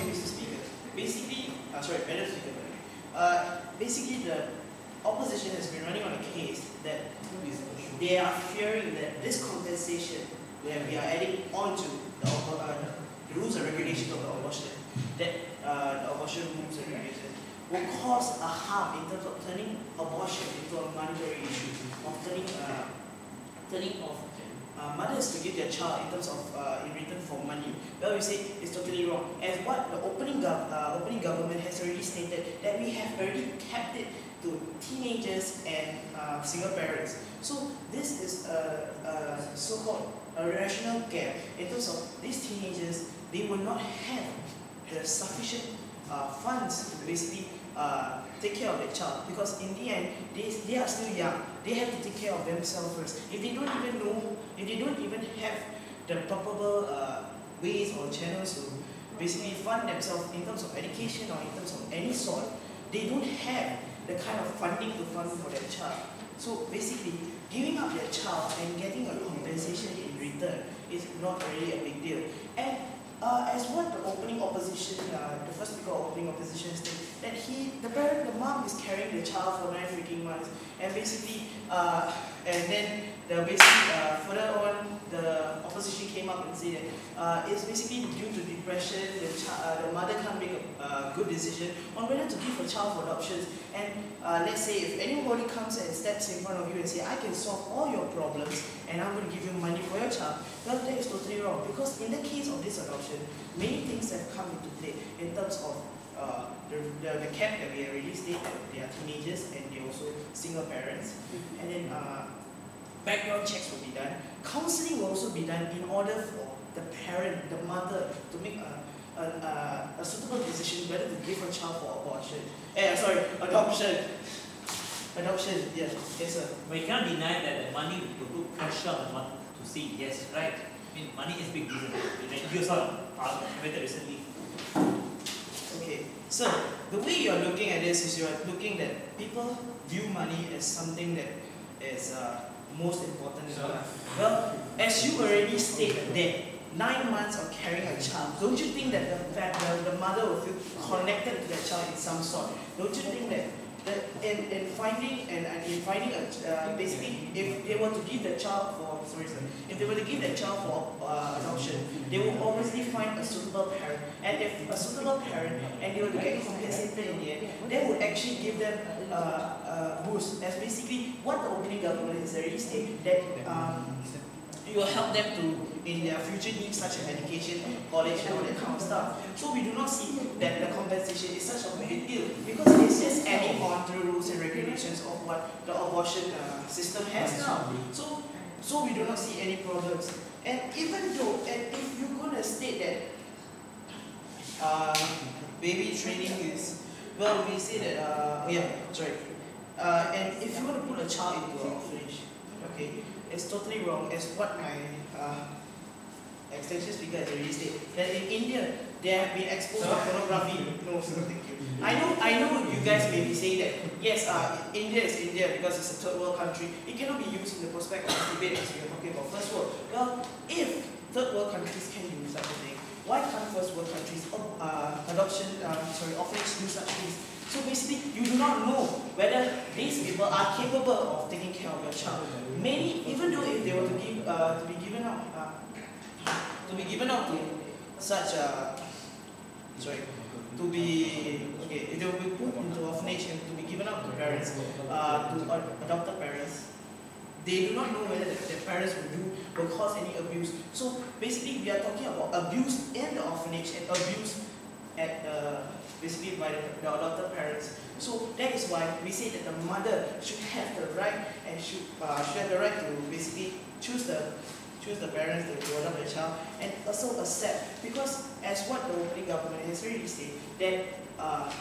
Mr. Speaker. Basically, Madam Speaker. Basically, the opposition has been running on a case that they are fearing that this compensation, where we are adding on to the rules and regulations of the abortion, that the abortion rules and regulations will cause a harm in terms of turning abortion into a monetary issue, of turning off mothers to give their child in terms of in return for money. Well, we say it's totally wrong. As what the opening government has already stated, that we have already capped it to teenagers and single parents. So this is a so-called a rational gap in terms of these teenagers. They will not have the sufficient funds to basically take care of their child, because in the end they are still young. They have to take care of themselves first. If they don't even know, if they don't even have the proper ways or channels to basically fund themselves in terms of education or in terms of any sort, they don't have the kind of funding to fund for their child. So basically, giving up their child and getting a compensation in return is not really a big deal. And as what the opening opposition, the first speaker of opening opposition stated, that the mom is carrying the child for 9 freaking months, and basically, and then further on, the opposition came up and said that it's basically due to depression. The mother can't make a good decision on whether to give a child for adoption. And let's say if anybody comes and steps in front of you and say, I can solve all your problems and I'm going to give you money for your child, well, that is totally wrong, because in the case of this adoption, many things have come into play in terms of the cap that we have already stated, that they are teenagers and they also single parents. And then background checks will be done. Counseling will also be done in order for the parent, the mother, to make a suitable decision whether to give her child for abortion. Adoption. Adoption, yes, sir. But you can't deny that the money will put pressure on the mother to see, yes, right? I mean, money is big reason. You saw it recently. Okay, so the way you are looking at this is you are looking that people view money as something that is most important in life. Well, as you already stated that 9 months of carrying a child, don't you think that the mother will feel connected to that child in some sort? Don't you think that in finding basically, if they were to give the child for adoption, they will obviously find a suitable parent, and if a suitable parent and they were to get compensated in the end, that would actually give them a boost. As basically what the opening government has already stated, that it will help them to in their future needs such as education, college, and all that kind of stuff. So we do not see that the compensation is such a big deal, because it's just adding on to the rules and regulations of what the abortion system has now. So we do not see any problems. And even though, and if you're going to state that baby training is, well, we say that, and if you're going to put a child into an orphanage, okay, it's totally wrong, as what my extension speaker has already stated, that in India, they have been exposed to pornography. No, sir, thank you. I know you guys may be saying that, yes, India is India because it's a third world country. It cannot be used in the prospect of this debate as we are talking about first world. Well, if third world countries can do such a thing, why can't first world countries, orphanages do such things? So basically, you do not know whether these people are capable of taking care of your child. Many, even though if they were to give, to be given out to such if they will be put into orphanage and to be given out to parents, to adopted parents, they do not know whether their parents will cause any abuse. So basically, we are talking about abuse in the orphanage and abuse at basically by the adopted parents. So that is why we say that the mother should have the right and should have the right to basically choose the parents to adopt the child, and also accept, because as what the opening government has already stated, that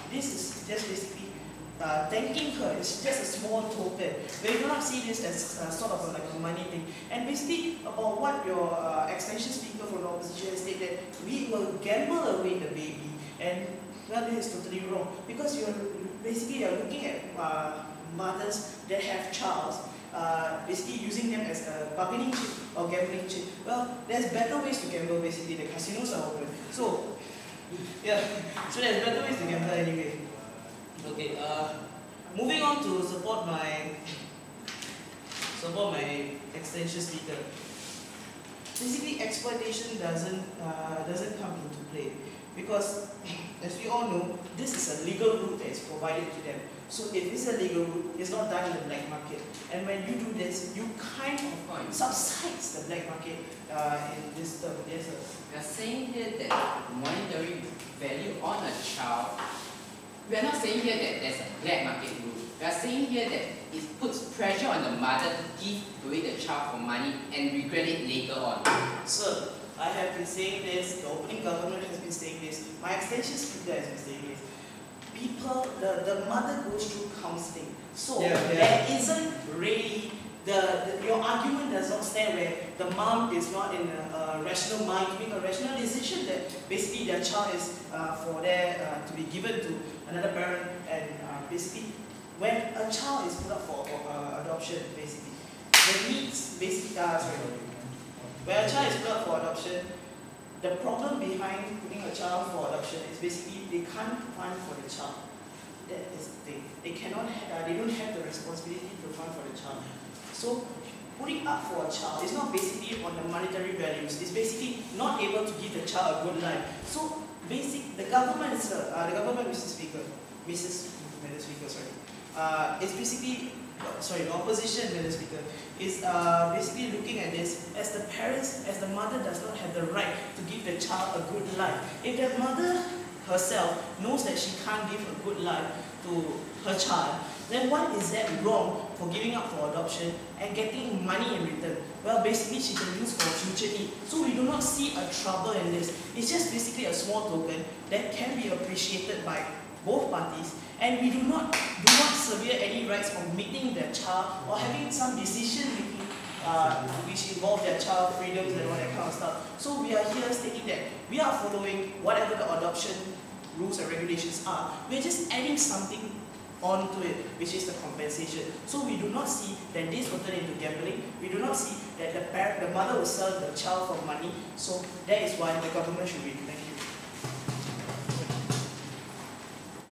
this is just basically thanking her. It's just a small token. We do not see this as sort of like a money thing. And basically about what your extension speaker from the opposition has stated, that we will gamble away the baby, and well, this is totally wrong, because you're looking at mothers that have child, basically using them as a bargaining chip or gambling chip. Well, there's better ways to gamble. Basically, the casinos are open. So Yeah, so there's better ways to gamble anyway. Okay, moving on to support my extension speaker. Basically, exploitation doesn't come into play because, as we all know, this is a legal route that is provided to them. So if it's a legal route, it's not done in the black market. And when you do this, you kind of subsides the black market in this term. Yes, sir. We are saying here that monetary value on a child. We are not saying here that there's a black market rule. We are saying here that it puts pressure on the mother to give away the child for money and regret it later on. Sir, I have been saying this, the opening government has been saying this, my extension speaker has been saying this. People, the mother goes through counseling. So there isn't really, your argument does not stand where the mom is not in a rational mind to make a rational decision that basically their child is to be given to another parent, and basically when a child is put up for adoption, basically, the needs, when a child is put up for adoption, the problem behind putting a child for adoption is basically they can't fund for the child. That is the thing. They cannot. They don't have the responsibility to fund for the child. So putting up for a child is not basically on the monetary values. It's basically not able to give the child a good life. So the government, Mr. Speaker, is basically. The opposition, Mr. Speaker, is basically looking at this as the parents, as the mother does not have the right to give the child a good life. If the mother herself knows that she can't give a good life to her child, then what is that wrong for giving up for adoption and getting money in return? Well, basically she can use for future need. So we do not see a trouble in this. It's just basically a small token that can be appreciated by both parties, and we do not sever any rights of meeting their child or having some decision making which involve their child freedoms and all that kind of stuff. So we are here stating that we are following whatever the adoption rules and regulations are. We are just adding something onto it, which is the compensation. So we do not see that this will turn into gambling. We do not see that the mother will sell the child for money. So that is why the government should be. Thank you.